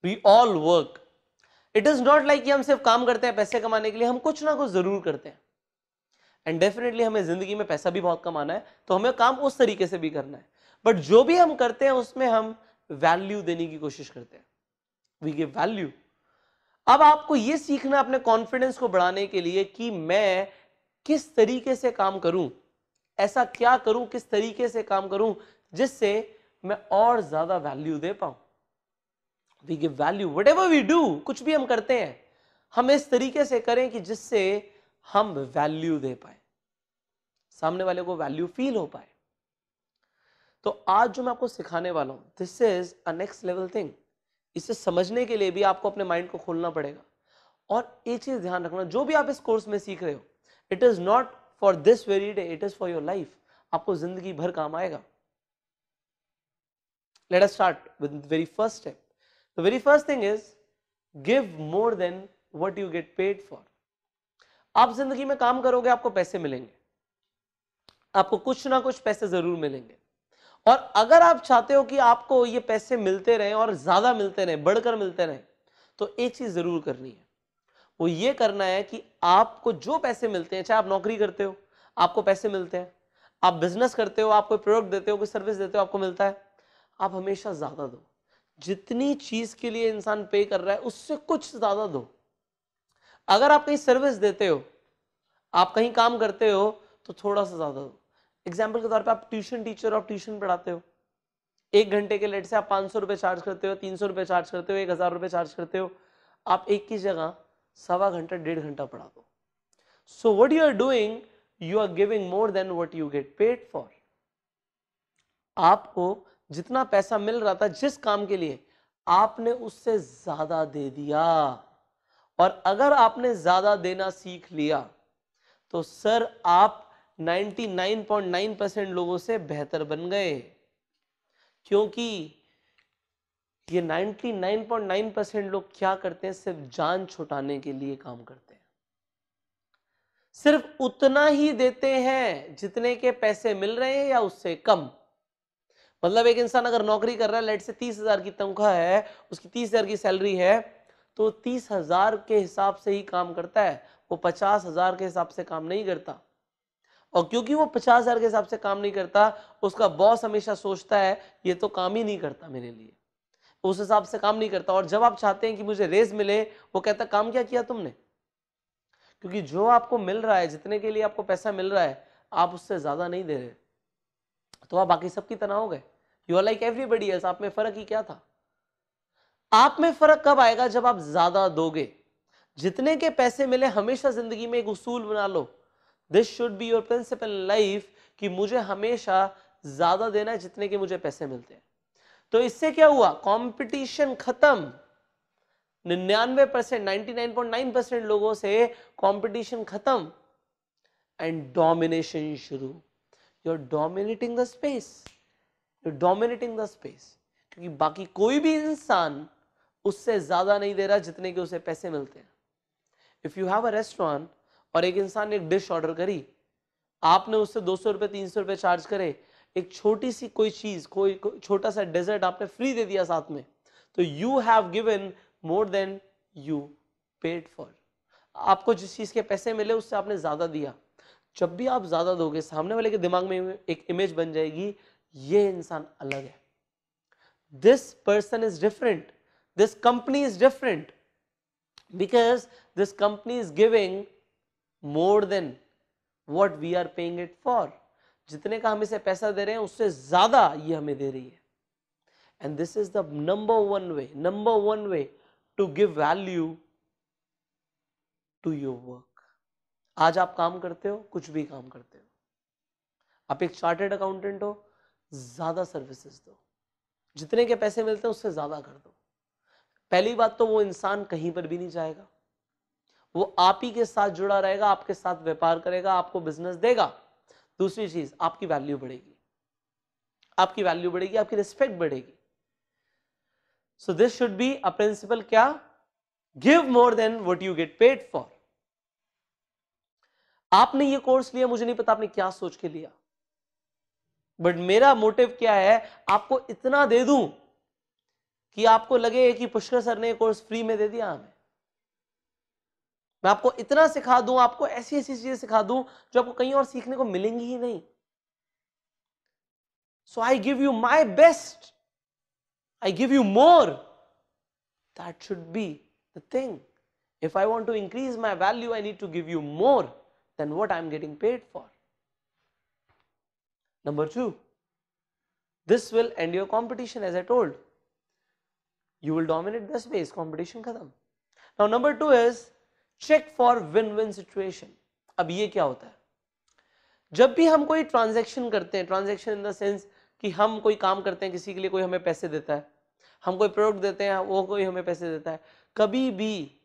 We all work. It is not like कि हम सिर्फ काम करते हैं पैसे कमाने के लिए, हम कुछ ना कुछ जरूर करते हैं. एंड डेफिनेटली हमें जिंदगी में पैसा भी बहुत कमाना है, तो हमें काम उस तरीके से भी करना है. बट जो भी हम करते हैं उसमें हम वैल्यू देने की कोशिश करते हैं. We give value. अब आपको यह सीखना अपने कॉन्फिडेंस को बढ़ाने के लिए कि मैं किस तरीके से काम करूं, ऐसा क्या करूं, किस तरीके से काम करूं जिससे मैं और ज्यादा वैल्यू दे पाऊं. We give value. Whatever we do, कुछ भी हम करते हैं, हम इस तरीके से करें कि जिससे हम वैल्यू दे पाए, सामने वाले को वैल्यू फील हो पाए. तो आज जो मैं आपको सिखाने वाला हूं, this is a next level thing. इसे समझने के लिए भी आपको अपने माइंड को खोलना पड़ेगा. और एक चीज ध्यान रखना, जो भी आप इस कोर्स में सीख रहे हो, it is not for this very day, it is for your life. आपको जिंदगी भर काम आएगा. Let us start with the very first step. The very first thing is give more than what you get paid for. आप जिंदगी में काम करोगे, आपको पैसे मिलेंगे, आपको कुछ ना कुछ पैसे जरूर मिलेंगे. और अगर आप चाहते हो कि आपको ये पैसे मिलते रहे और ज्यादा मिलते रहे, बढ़कर मिलते रहे, तो एक चीज जरूर करनी है. वो ये करना है कि आपको जो पैसे मिलते हैं, चाहे आप नौकरी करते हो आपको पैसे मिलते हैं, आप बिजनेस करते हो, आप कोई प्रोडक्ट देते हो, कोई सर्विस देते हो, आपको मिलता है, आप हमेशा ज्यादा दो. जितनी चीज के लिए इंसान पे कर रहा है उससे कुछ ज्यादा दो. अगर आप कहीं सर्विस देते हो, आप कहीं काम करते हो, तो थोड़ा सा ज्यादा दो. एग्जाम्पल के तौर पे आप ट्यूशन टीचर, आप ट्यूशन पढ़ाते हो, 1 घंटे के लेट से आप 500 रुपए चार्ज करते हो, 300 रुपए चार्ज करते हो, 1000 रुपए चार्ज करते हो. आप एक की जगह 1.25 घंटा 1.5 घंटा पढ़ा दो. So what you are doing, you are giving more than what you get paid for. आपको जितना पैसा मिल रहा था जिस काम के लिए, आपने उससे ज्यादा दे दिया. और अगर आपने ज्यादा देना सीख लिया, तो सर आप 99.9% लोगों से बेहतर बन गए. क्योंकि ये 99.9% लोग क्या करते हैं, सिर्फ जान छुटाने के लिए काम करते हैं. सिर्फ उतना ही देते हैं जितने के पैसे मिल रहे हैं या उससे कम. मतलब एक इंसान अगर नौकरी कर रहा है, लेट से 30,000 की तनख्वाह है, उसकी 30,000 की सैलरी है, तो 30,000 के हिसाब से ही काम करता है. वो 50,000 के हिसाब से काम नहीं करता. और क्योंकि वो 50,000 के हिसाब से काम नहीं करता, उसका बॉस हमेशा सोचता है ये तो काम ही नहीं करता मेरे लिए, उस हिसाब से काम नहीं करता. और जब आप चाहते हैं कि मुझे रेज मिले, वो कहता काम क्या किया तुमने. क्योंकि जो आपको मिल रहा है, जितने के लिए आपको पैसा मिल रहा है, आप उससे ज्यादा नहीं दे रहे, तो आप बाकी सबकी तरह हो गए. You are like everybody else. आप में फर्क ही क्या था. आप में फर्क कब आएगा, जब आप ज्यादा दोगे. जितने के पैसे मिले, हमेशा जिंदगी में एक उसूल बना लो, this should be your principle in life, कि मुझे हमेशा ज्यादा देना है जितने के मुझे पैसे मिलते हैं. तो इससे क्या हुआ, कंपटीशन खत्म. 99%, 99.9% लोगों से कंपटीशन खत्म एंड डोमिनेशन शुरू. You are dominating the space, you are dominating the space. क्योंकि बाकी कोई भी इंसान उससे ज्यादा नहीं दे रहा जितने के उसे पैसे मिलते हैं. If you have a restaurant और एक इंसान ने एक डिश ऑर्डर करी, आपने उससे 200 रुपए 300 रुपए चार्ज करे, एक छोटी सी कोई चीज, कोई छोटा सा डेजर्ट आपने फ्री दे दिया साथ में, तो you have given more than you paid for. आपको जिस चीज के पैसे मिले उससे आपने ज्यादा दिया. जब भी आप ज्यादा दोगे, सामने वाले के दिमाग में एक इमेज बन जाएगी, ये इंसान अलग है, this person is different, this company is different, because this company is giving more then what we are paying it for. जितने का हम इसे पैसा दे रहे हैं उससे ज्यादा ये हमें दे रही है. and this is the number one way to give value to your work. आज आप काम करते हो, कुछ भी काम करते हो, आप एक चार्टर्ड अकाउंटेंट हो, ज्यादा सर्विसेज दो, जितने के पैसे मिलते हैं उससे ज्यादा कर दो. पहली बात तो वो इंसान कहीं पर भी नहीं जाएगा, वो आप ही के साथ जुड़ा रहेगा, आपके साथ व्यापार करेगा, आपको बिजनेस देगा. दूसरी चीज, आपकी वैल्यू बढ़ेगी, आपकी वैल्यू बढ़ेगी, आपकी रिस्पेक्ट बढ़ेगी. So this should be a principle, क्या, give more than what you get paid for. आपने ये कोर्स लिया, मुझे नहीं पता आपने क्या सोच के लिया, बट मेरा मोटिव क्या है, आपको इतना दे दूं कि आपको लगे कि पुष्कर सर ने कोर्स फ्री में दे दिया हमें, मैं आपको इतना सिखा दूं, आपको ऐसी ऐसी चीजें सिखा दूं जो आपको कहीं और सीखने को मिलेंगी ही नहीं. So I give you my best, I give you more. That should be the thing. If I want to increase my value, I need to give you more than what I'm getting paid for. Number 2, this will end your competition. As I told, you will dominate the space, competition khatam. Now number 2 is check for win-win situation. अब ये क्या होता है, जब भी हम कोई transaction करते हैं, ट्रांजैक्शन इन द सेंस कि हम कोई काम करते हैं, किसी के लिए कोई हमें पैसे देता है, हम कोई प्रोडक्ट देते हैं, वो कोई हमें पैसे देता है, कभी भी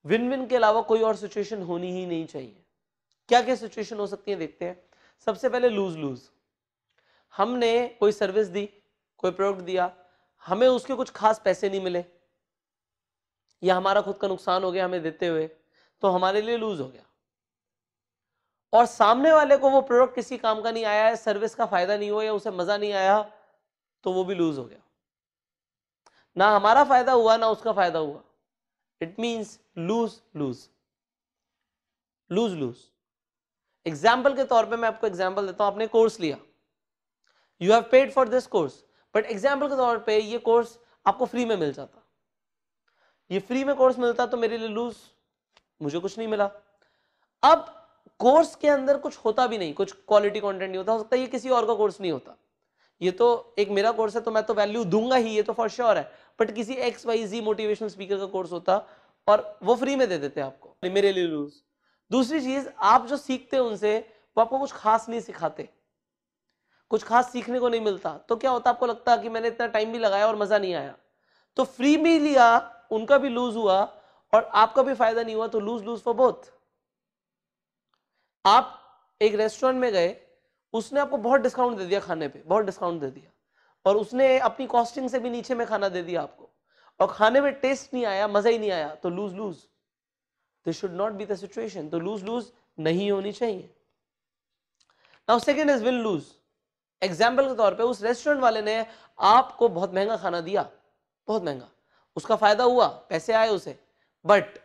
विन विन के अलावा कोई और सिचुएशन होनी ही नहीं चाहिए. क्या क्या सिचुएशन हो सकती है देखते हैं. सबसे पहले लूज लूज. हमने कोई सर्विस दी, कोई प्रोडक्ट दिया, हमें उसके कुछ खास पैसे नहीं मिले, या हमारा खुद का नुकसान हो गया हमें देते हुए, तो हमारे लिए लूज हो गया. और सामने वाले को वो प्रोडक्ट किसी काम का नहीं आया है, सर्विस का फायदा नहीं हुआ या उसे मजा नहीं आया, तो वो भी लूज हो गया. ना हमारा फायदा हुआ ना उसका फायदा हुआ. It means lose lose, lose lose. Example के तौर पे मैं आपको एग्जाम्पल देता हूं. आपने कोर्स लिया, you have paid for this course, but example के तौर पे ये कोर्स आपको फ्री में मिल जाता, ये फ्री में कोर्स मिलता तो मेरे लिए लूज, मुझे कुछ नहीं मिला. अब कोर्स के अंदर कुछ होता भी नहीं, कुछ क्वालिटी कंटेंट नहीं होता, हो सकता है ये किसी और का कोर्स नहीं होता, ये तो एक मेरा कोर्स है तो मैं तो वैल्यू दूंगा ही, ये तो फॉर श्योर है, बट किसी XYZ मोटिवेशनल स्पीकर का कोर्स होता और वो फ्री में दे देते आपको, मेरे लिए लूज. दूसरी चीज, आप जो सीखते हैं उनसे वो आपको कुछ खास नहीं सिखाते, कुछ खास सीखने को नहीं मिलता, तो क्या होता, आपको लगता कि मैंने इतना टाइम भी लगाया और मजा नहीं आया, तो फ्री में लिया, उनका भी लूज हुआ और आपका भी फायदा नहीं हुआ, तो लूज लूज फॉर बोथ. आप एक रेस्टोरेंट में गए, उसने आपको बहुत डिस्काउंट दे दिया खाने पे, बहुत डिस्काउंट दे दिया, और उसने अपनी कॉस्टिंग से भी नीचे में खाना दे दिया आपको, और खाने में टेस्ट नहीं आया, मजा ही नहीं आया, तो lose lose. This should not be the situation. तो लूज लूज नहीं होनी चाहिए. Now second is win lose. Example के तौर पे उस रेस्टोरेंट वाले ने आपको बहुत महंगा खाना दिया, बहुत महंगा, उसका फायदा हुआ, पैसे आए उसे, बट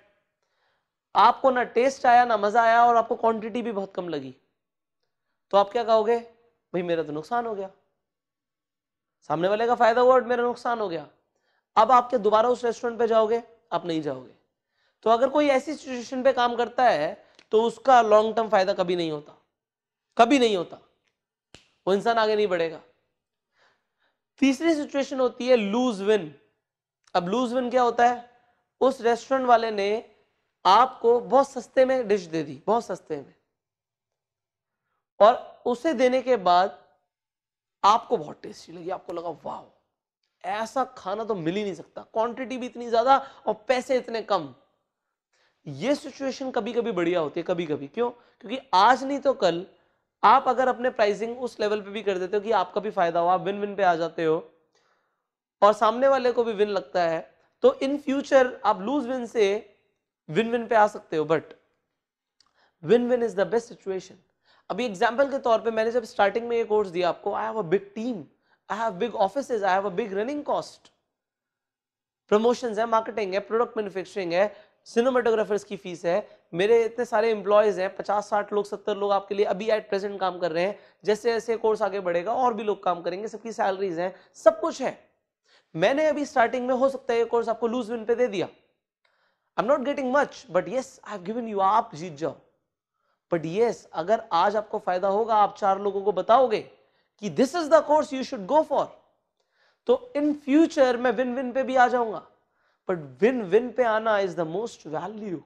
आपको ना टेस्ट आया ना मजा आया और आपको क्वांटिटी भी बहुत कम लगी, तो आप क्या कहोगे, भाई मेरा तो नुकसान हो गया, सामने वाले का फायदा हुआ और मेरा नुकसान हो गया. अब आप क्या दोबारा उस रेस्टोरेंट पे जाओगे, आप नहीं जाओगे. तो अगर कोई ऐसी सिचुएशन पे काम करता है तो उसका लॉन्ग टर्म फायदा कभी नहीं होता, कभी नहीं होता, वो इंसान आगे नहीं बढ़ेगा. तीसरी सिचुएशन होती है लूज विन. अब लूज विन क्या होता है, उस रेस्टोरेंट वाले ने आपको बहुत सस्ते में डिश दे दी, बहुत सस्ते में, और उसे देने के बाद आपको बहुत टेस्टी लगी, आपको लगा वाह ऐसा खाना तो मिल ही नहीं सकता, क्वांटिटी भी इतनी ज्यादा और पैसे इतने कम. ये सिचुएशन कभी कभी बढ़िया होती है, कभी कभी. क्यों, क्योंकि आज नहीं तो कल आप अगर अपने प्राइसिंग उस लेवल पे भी कर देते हो कि आपका भी फायदा हो, आप विन विन पे आ जाते हो और सामने वाले को भी विन लगता है, तो इन फ्यूचर आप लूज विन से विन विन पे आ सकते हो. But win win is the best situation. अभी एग्जाम्पल के तौर पे मैंने जब स्टार्टिंग में ये कोर्स दिया आपको, I have a big team, I have big offices, I have a big running cost, promotions है, मार्केटिंग है, प्रोडक्ट मैन्युफैक्चरिंग है, सिनेमाटोग्राफर्स की फीस है, मेरे इतने सारे एम्प्लॉयज हैं, 50-60 लोग 70 लोग आपके लिए अभी एट प्रेजेंट काम कर रहे हैं, जैसे जैसे कोर्स आगे बढ़ेगा और भी लोग काम करेंगे, सबकी सैलरीज हैं, सब कुछ है. मैंने अभी स्टार्टिंग में हो सकता है ये कोर्स आपको लूज विन पे दे दिया, I am not getting much, but yes I have given you, आप जीत जाओ. बट यस, अगर आज आपको फायदा होगा, आप 4 लोगों को बताओगे कि this is the course you should go for, तो इन फ्यूचर मैं विन विन पे भी आ जाऊंगा. बट विन विन पे आना is the most value,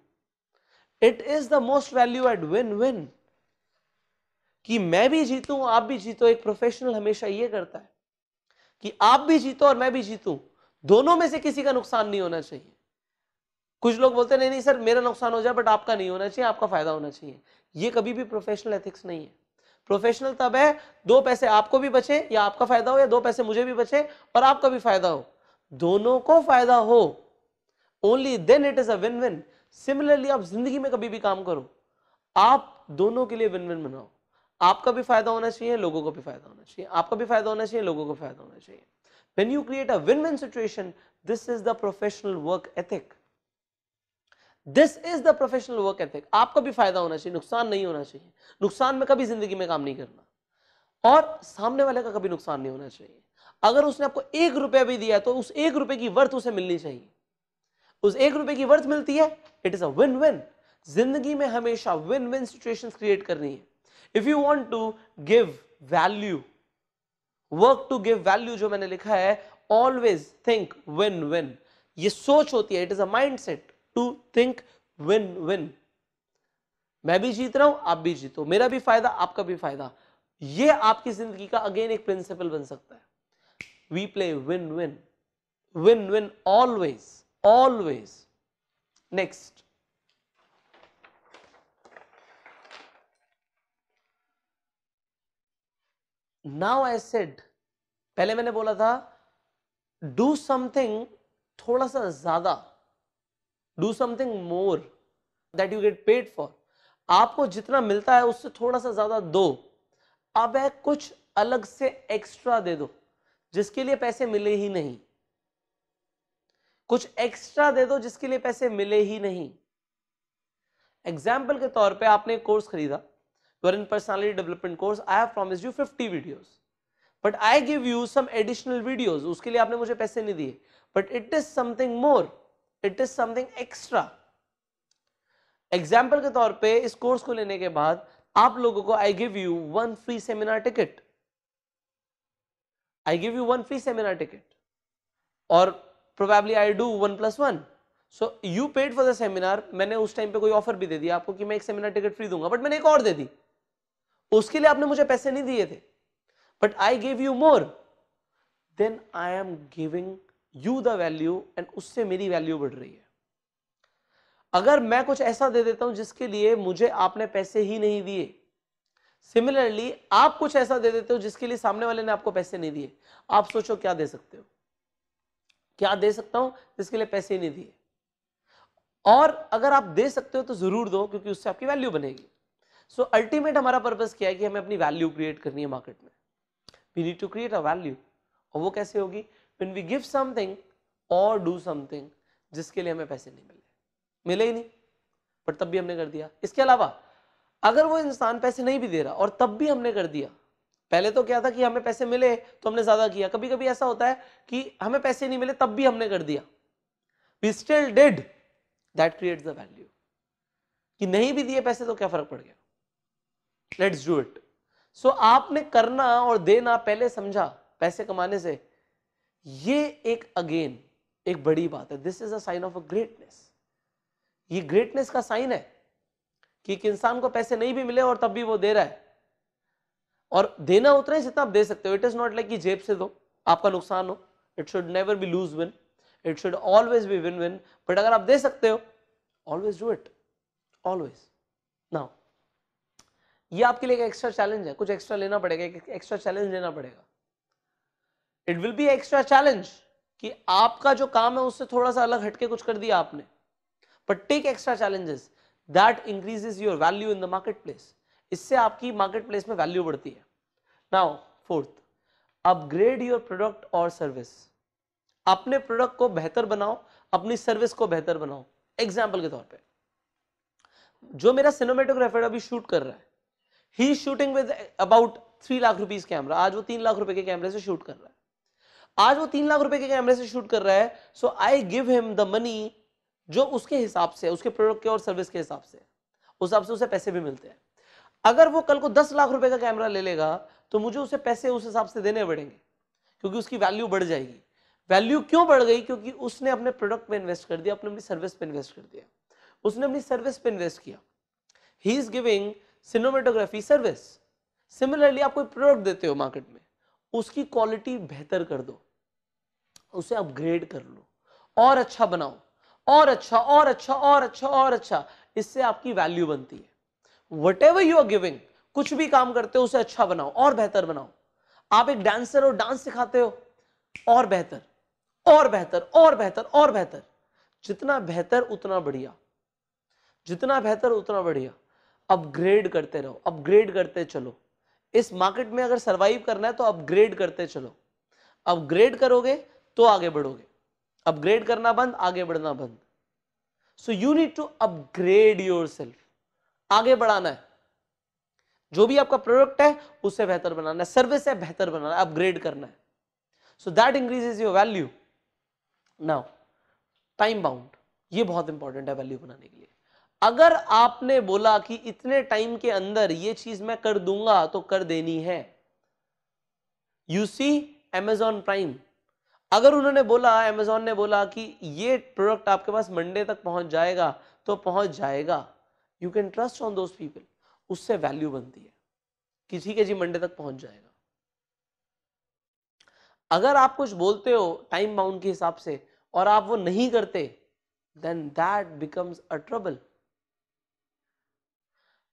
it is the most value at win win. कि मैं भी जीतूं आप भी जीतो. एक प्रोफेशनल हमेशा ये करता है कि आप भी जीतो और मैं भी जीतूं, दोनों में से किसी का नुकसान नहीं होना चाहिए. कुछ लोग बोलते हैं नहीं नहीं सर मेरा नुकसान हो जाए बट आपका नहीं होना चाहिए, आपका फायदा होना चाहिए. ये कभी भी प्रोफेशनल एथिक्स नहीं है. प्रोफेशनल तब है 2 पैसे आपको भी बचे या आपका फायदा हो, या 2 पैसे मुझे भी बचे और आपका भी फायदा हो, दोनों को फायदा हो, only then it is a win win. Similarly आप जिंदगी में कभी भी काम करो, आप दोनों के लिए विन विन बनाओ. आपका भी फायदा होना चाहिए, लोगों को भी फायदा होना चाहिए, आपका भी फायदा होना चाहिए, लोगों को फायदा होना चाहिए. When you create a win-win situation, this is the professional work ethic. This is the professional work ethic. आपका भी फायदा होना चाहिए, नुकसान नहीं होना चाहिए. नुकसान में कभी जिंदगी में काम नहीं करना और सामने वाले का कभी नुकसान नहीं होना चाहिए. अगर उसने आपको 1 रुपया भी दिया तो उस 1 रुपए की वर्थ उसे मिलनी चाहिए. उस 1 रुपए की वर्थ मिलती है, it is a win win. जिंदगी में हमेशा विन विन सिचुएशंस क्रिएट करनी है. If you want to give value, work to give value, जो मैंने लिखा है, ऑलवेज थिंक विन विन. ये सोच होती है, it is a mindset to think win win. मैं भी जीत रहा हूं, आप भी जीतो, मेरा भी फायदा, आपका भी फायदा. ये आपकी जिंदगी का अगेन एक प्रिंसिपल बन सकता है. We play win win, win win always, always. Next, now I said, पहले मैंने बोला था डू समथिंग थोड़ा सा ज्यादा, do something more that you get paid for. आपको जितना मिलता है उससे थोड़ा सा ज्यादा दो. अब है कुछ अलग से एक्स्ट्रा दे दो जिसके लिए पैसे मिले ही नहीं. कुछ एक्स्ट्रा दे दो जिसके लिए पैसे मिले ही नहीं. एग्जाम्पल के तौर पे आपने एक कोर्स खरीदा, you are in personality development course, I have promised you 50 videos, but I give you some additional videos. उसके लिए आपने मुझे पैसे नहीं दिए, but it is something more, it is something extra. Example के तौर पे इस कोर्स को लेने के बाद आप लोगों को I give you one free seminar ticket, I give you one free seminar ticket, or probably I do 1+1. So you paid for the seminar. मैंने उस टाइम पे कोई ऑफर भी दे दिया आपको कि मैं एक सेमिनार टिकट फ्री दूंगा, बट मैंने एक और दे दी. उसके लिए आपने मुझे पैसे नहीं दिए थे, but I give you more, then I am giving you the value and उससे मेरी वैल्यू बढ़ रही है. अगर मैं कुछ ऐसा दे देता हूं जिसके लिए मुझे आपने पैसे ही नहीं दिए, सिमिलरली आप कुछ ऐसा दे देते हो जिसके लिए सामने वाले ने आपको पैसे नहीं दिए, आप सोचो क्या दे सकते हो, क्या दे सकता हूं जिसके लिए पैसे नहीं दिए. और अगर आप दे सकते हो तो जरूर दो, क्योंकि उससे आपकी वैल्यू बनेगी. सो अल्टीमेट हमारा पर्पस क्या है कि हमें अपनी वैल्यू क्रिएट करनी है मार्केट में. We need to create a value, और वो कैसे होगी? व्हेन वी गिव समथिंग और डू समथिंग जिसके लिए हमें पैसे नहीं मिले ही नहीं, बट तब भी हमने कर दिया. इसके अलावा अगर वो इंसान पैसे नहीं भी दे रहा और तब भी हमने कर दिया, पहले तो क्या था कि हमें पैसे मिले तो हमने ज्यादा किया. कभी कभी ऐसा होता है कि हमें पैसे नहीं मिले तब भी हमने कर दिया, we still did. That creates the value. कि नहीं भी दिए पैसे तो क्या फर्क पड़ गया, लेट्स डू इट. सो आपने करना और देना पहले समझा पैसे कमाने से, ये एक अगेन एक बड़ी बात है. This is a sign of a greatness. ये ग्रेटनेस का साइन है कि एक इंसान को पैसे नहीं भी मिले और तब भी वो दे रहा है, और देना उतना ही जितना आप दे सकते हो. इट इज नॉट लाइक कि जेब से दो आपका नुकसान हो. It should never be loose win, it should always be win win. But अगर आप दे सकते हो, always do it, always. Now ये आपके लिए एक एक्स्ट्रा चैलेंज है, कुछ एक्स्ट्रा लेना पड़ेगा, एक एक्स्ट्रा चैलेंज लेना पड़ेगा. It will be extra challenge कि आपका जो काम है उससे थोड़ा सा अलग हटके कुछ कर दिया आपने, but take extra challenges. That increases your value in the market place. इससे आपकी मार्केट प्लेस में वैल्यू बढ़ती है. Now fourth, upgrade your product और सर्विस. अपने प्रोडक्ट को बेहतर बनाओ, अपनी सर्विस को बेहतर बनाओ. एग्जाम्पल के तौर पे, जो मेरा सिनेमेटोग्राफर अभी शूट कर रहा है, he is shooting with about 3 lakh rupees camera. आज वो 3 लाख रुपए के कैमरे से शूट कर रहा है. आज वो 3 लाख रुपए के कैमरे से शूट कर रहा है. So I give him the money जो उसके हिसाब से, उसके प्रोडक्ट के और सर्विस के हिसाब से, उस हिसाब से उसे पैसे भी मिलते हैं. अगर वो कल को 10 लाख रुपए का कैमरा ले लेगा तो मुझे उसे पैसे उस हिसाब से देने पड़ेंगे, क्योंकि उसकी वैल्यू बढ़ जाएगी. वैल्यू क्यों बढ़ गई? क्योंकि उसने अपने प्रोडक्ट पे इन्वेस्ट कर दिया, अपनी सर्विस पे इन्वेस्ट कर दिया, उसने अपनी सर्विस पे इन्वेस्ट किया. He is giving cinematography service. Similarly आप कोई प्रोडक्ट देते हो मार्केट में, उसकी क्वालिटी बेहतर कर दो, उसे अपग्रेड कर लो, और अच्छा बनाओ, और अच्छा और अच्छा और अच्छा और अच्छा. इससे आपकी वैल्यू बनती है. Whatever you are giving, कुछ भी काम करते हो उसे अच्छा बनाओ और बेहतर बनाओ. आप एक डांसर हो, डांस सिखाते हो, और बेहतर और बेहतर और बेहतर और बेहतर. जितना बेहतर उतना बढ़िया, जितना बेहतर उतना बढ़िया. अपग्रेड करते रहो, अपग्रेड करते चलो. इस मार्केट में अगर सरवाइव करना है तो अपग्रेड करते चलो, अपग्रेड करोगे तो आगे बढ़ोगे, अपग्रेड करना बंद, आगे बढ़ना बंद। So you need to upgrade yourself, आगे बढ़ाना है, जो भी आपका प्रोडक्ट है उससे बेहतर बनाना है, सर्विस है बेहतर बनाना है, अपग्रेड करना है। So that increases your value. Now time bound, ये बहुत इंपॉर्टेंट है वैल्यू बनाने के लिए। अगर आपने बोला कि इतने टाइम के अंदर ये चीज मैं कर दूंगा तो कर देनी है। यू सी Amazon प्राइम, अगर उन्होंने बोला, Amazon ने बोला कि ये प्रोडक्ट आपके पास मंडे तक पहुंच जाएगा तो पहुंच जाएगा, you can trust on those people, उससे वैल्यू बनती है कि ठीक है जी मंडे तक पहुंच जाएगा। अगर आप कुछ बोलते हो टाइम बाउंड के हिसाब से और आप वो नहीं करते, then that becomes a trouble.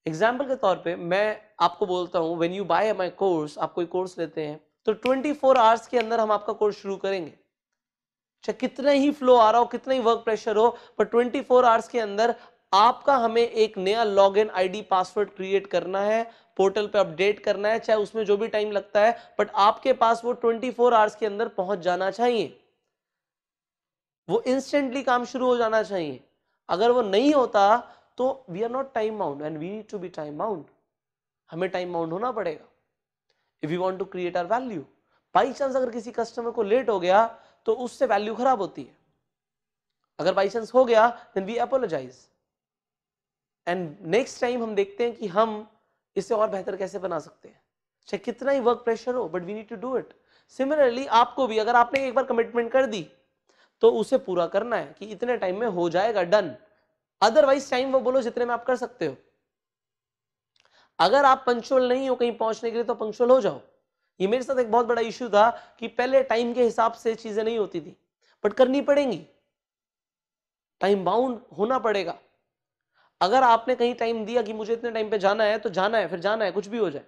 Example के तौर पे मैं आपको बोलता हूं, when you buy my course, आप कोई कोर्स लेते हैं तो 24 आवर्स के अंदर हम आपका कोर्स शुरू करेंगे, चाहे कितना ही फ्लो आ रहा हो, कितना ही वर्क प्रेशर हो, पर 24 आवर्स के अंदर आपका हमें एक नया लॉगिन आईडी पासवर्ड क्रिएट करना है, पोर्टल पे अपडेट करना है, चाहे उसमें जो भी टाइम लगता है, बट आपके पास वो 24 आवर्स के अंदर पहुंच जाना चाहिए, वो इंस्टेंटली काम शुरू हो जाना चाहिए। अगर वो नहीं होता तो we are not time bound and we need to be time bound, हमें टाइम बाउंड होना पड़ेगा if you want to create our value. By chance अगर किसी कस्टमर को लेट हो गया तो उससे वैल्यू खराब होती है, अगर बाई चांस हो गया then we apologize and next time हम देखते हैं कि हम इसे और बेहतर कैसे बना सकते हैं, चाहे कितना ही वर्क प्रेशर हो, but we need to do it. Similarly आपको भी अगर आपने एक बार कमिटमेंट कर दी तो उसे पूरा करना है कि इतने टाइम में हो जाएगा, डन। अदरवाइज टाइम वो बोलो जितने में आप कर सकते हो। अगर आप पंक्चुअल नहीं हो कहीं पहुंचने के लिए तो पंक्चुअल हो जाओ। ये मेरे साथ एक बहुत बड़ा इश्यू था कि पहले टाइम के हिसाब से चीजें नहीं होती थी, बट करनी पड़ेंगी, टाइम बाउंड होना पड़ेगा। अगर आपने कहीं टाइम दिया कि मुझे इतने टाइम पे जाना है तो जाना है, फिर जाना है, कुछ भी हो जाए।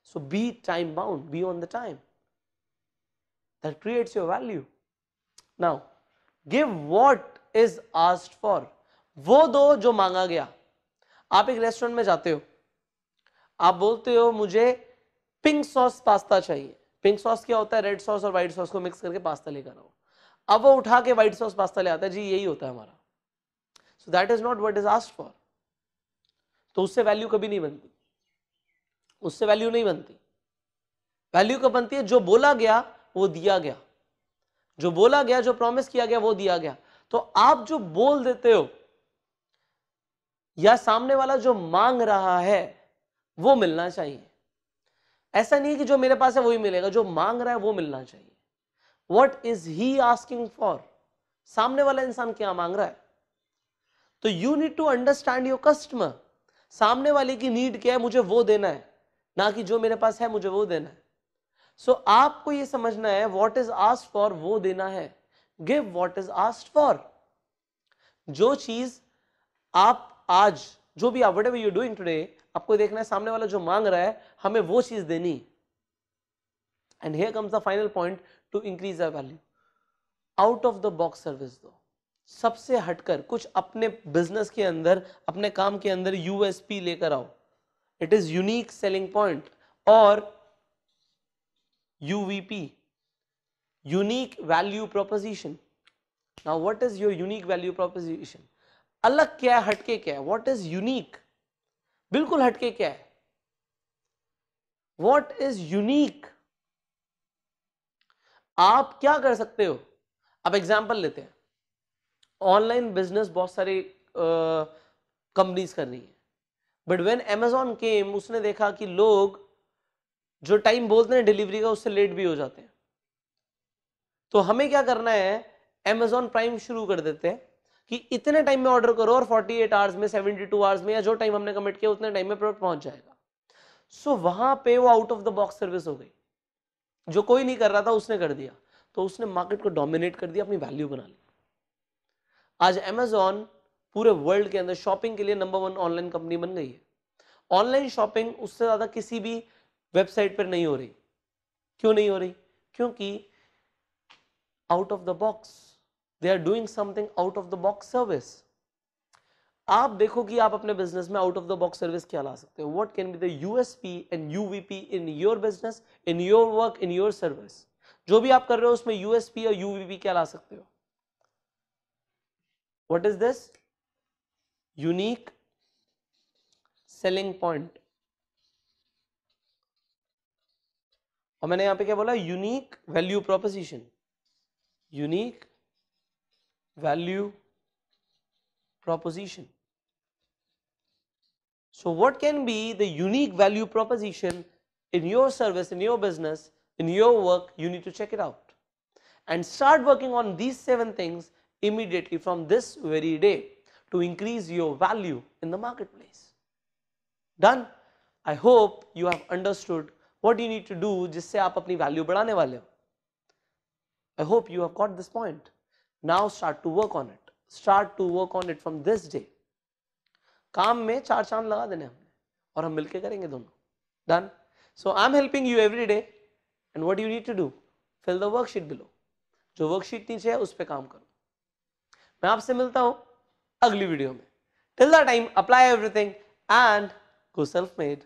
So be time bound, be on the time, that creates your value. Now give what is asked for, वो दो जो मांगा गया। आप एक रेस्टोरेंट में जाते हो, आप बोलते हो मुझे पिंक सॉस पास्ता चाहिए। पिंक सॉस क्या होता है? रेड सॉस और व्हाइट सॉस को मिक्स करके पास्ता लेकर आओ। अब वो उठा के व्हाइट सॉस पास्ता ले आता है, जी यही होता है हमारा। So that is not what is asked for. तो उससे वैल्यू कभी नहीं बनती, उससे वैल्यू नहीं बनती। वैल्यू कब बनती है? जो बोला गया वो दिया गया, जो बोला गया, जो प्रॉमिस किया गया वो दिया गया। तो आप जो बोल देते हो या सामने वाला जो मांग रहा है वो मिलना चाहिए। ऐसा नहीं कि जो मेरे पास है वही मिलेगा, जो मांग रहा है वो मिलना चाहिए। What is he asking for? सामने वाला इंसान क्या मांग रहा है? तो you need to understand your customer. सामने वाले की नीड क्या है, मुझे वो देना है, ना कि जो मेरे पास है मुझे वो देना है। सो आपको ये समझना है व्हाट इज आस्क्ड फॉर वो देना है। Give what is asked for. जो चीज आप आज, जो भी आप व्हाटएवर यू डूइंग टुडे, आपको देखना है सामने वाला जो मांग रहा है हमें वो चीज देनी। And here comes the final point to increase our value. Out of the box service दो, सबसे हटकर कुछ अपने बिजनेस के अंदर, अपने काम के अंदर यूएसपी लेकर आओ। It is unique selling point और UVP, unique value proposition. Now what is your unique value proposition? अलग क्या है, हटके क्या है? What is unique? बिल्कुल हटके क्या है? What is unique? आप क्या कर सकते हो? अब एग्जांपल लेते हैं, ऑनलाइन बिजनेस बहुत सारी कंपनीज कर रही है, बट व्हेन Amazon केम, उसने देखा कि लोग जो टाइम बोलते हैं डिलीवरी का उससे लेट भी हो जाते हैं। तो हमें क्या करना है, Amazon प्राइम शुरू कर देते हैं कि इतने टाइम में ऑर्डर करो और 48 आवर्स में, 72 आवर्स में, या जो टाइम हमने कमिट किया उतने टाइम में प्रोडक्ट पहुंच जाएगा। सो वहां पे वो out of the box service हो गई, जो कोई नहीं कर रहा था उसने कर दिया, तो उसने मार्केट को डोमिनेट कर दिया, अपनी वैल्यू बना ली। आज Amazon पूरे वर्ल्ड के अंदर शॉपिंग के लिए नंबर 1 ऑनलाइन कंपनी बन गई है। ऑनलाइन शॉपिंग उससे ज्यादा किसी भी वेबसाइट पर नहीं हो रही। क्यों नहीं हो रही? क्योंकि out of the box, they are doing something out of the box service. आप देखो कि आप अपने बिजनेस में out of the box service क्या ला सकते हो. What can be the USP and UVP in your business, in your work, in your service. जो भी आप कर रहे हो उसमें यूएसपी और यूवीपी क्या ला सकते हो. What is this? Unique selling point. और मैंने यहां पे क्या बोला? Unique value proposition. Unique value proposition. So what can be the unique value proposition in your service, in your business, in your work? You need to check it out and start working on these 7 things immediately from this very day to increase your value in the marketplace. Done? I hope you have understood what you need to do जिससे आप अपनी value बढ़ाने वाले हो. I hope you have got this point. Now start to work on it. Start to work on it from this day. काम में 4 चांद लगा देने हमने और हम मिलके करेंगे दोनों. Done? So I'm helping you every day and what you need to do? Fill the worksheet below. जो वर्कशीट नीचे है उस पे काम करो. मैं आपसे मिलता हूं अगली वीडियो में. Till that time, apply everything and go self-made.